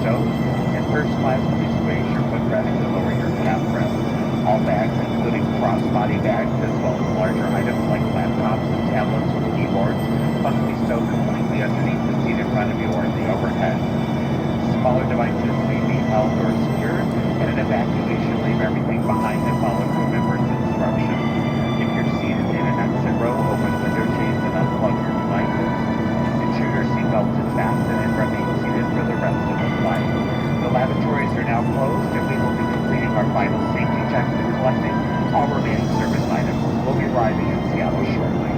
stow, and first class, please raise your footrest and lower your calf rest. All bags, including crossbody bags, as well as larger items like laptops and tablets with keyboards, must be stowed completely underneath the seat in front of you or in the overhead. Smaller devices may be held or secured, and an evacuation, leave everything behind and follow crew members' instructions. If you're seated in an exit row, open window shades and unplug your devices. Ensure your seatbelt is fastened and remain seated for the rest of the flight. The lavatories are now closed, and we will be completing our final safety checks and collecting all remaining service items. We'll be arriving in Seattle shortly.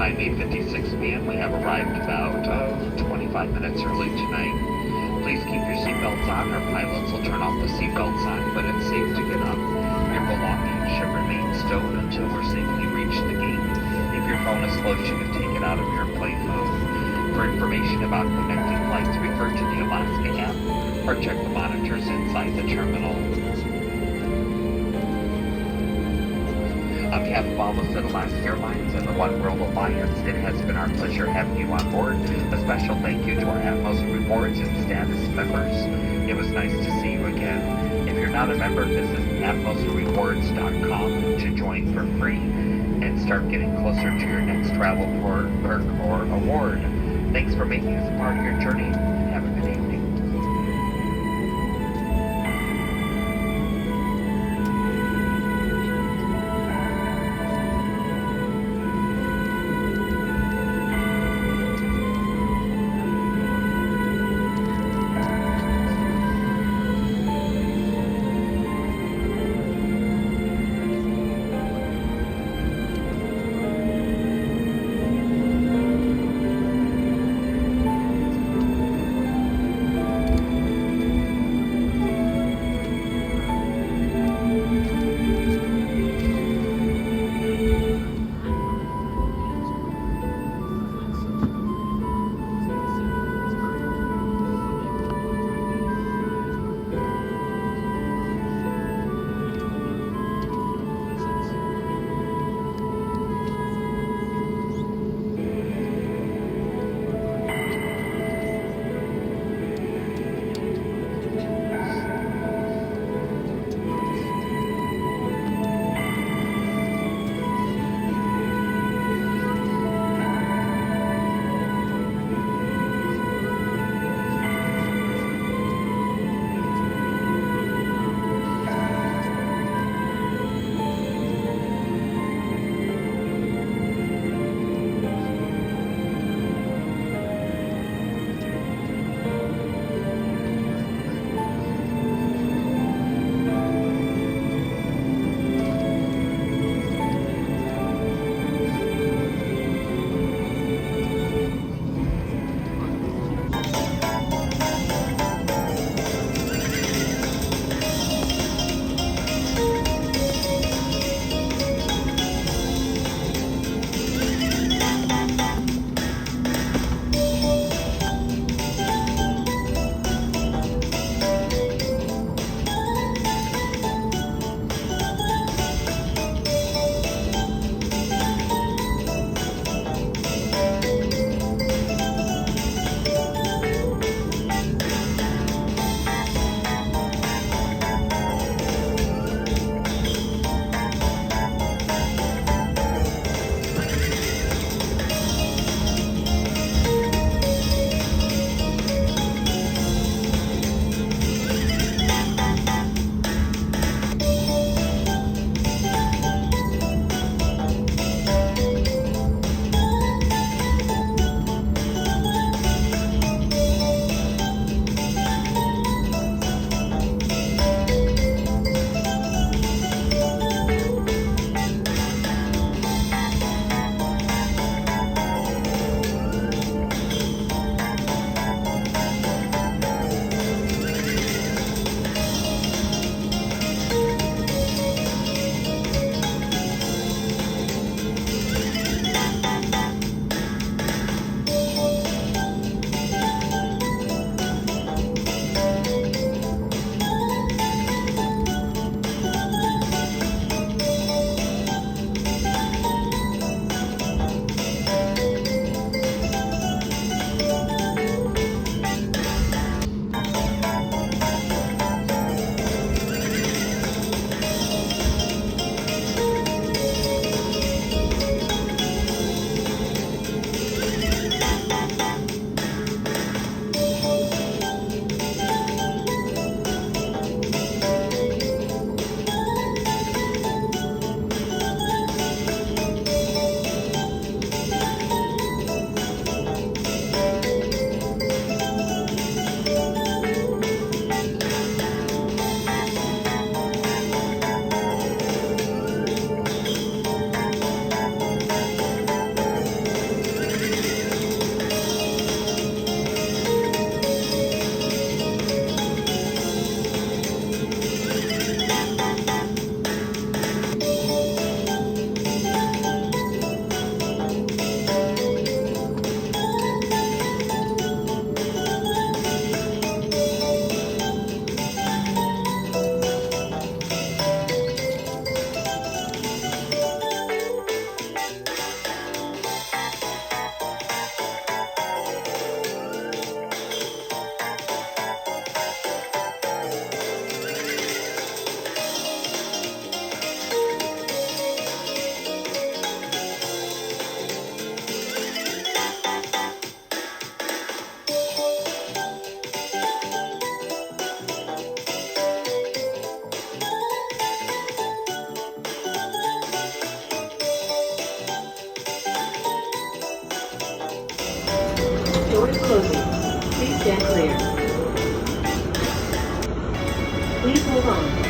time 8:56 p.m. We have arrived about 25 minutes early tonight. Please keep your seatbelts on. Our pilots will turn off the seatbelt sign when it's safe to get up. Your belongings should remain stowed until we're safely reached the gate. If your phone is closed, you can take it out of your plane mode. For information about connecting flights, refer to the Alaska app or check the monitors inside the terminal. On behalf of all of us at Alaska Airlines and the One World Alliance, it has been our pleasure having you on board. A special thank you to our Atmos Rewards and status members. It was nice to see you again. If you're not a member, visit atmosrewards.com to join for free and start getting closer to your next travel perk or award. Thanks for making us a part of your journey, and have a good evening. Doors closing. Please stand clear. Please hold on.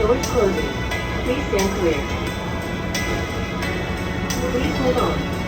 Doors closing. Please stand clear. Please hold on.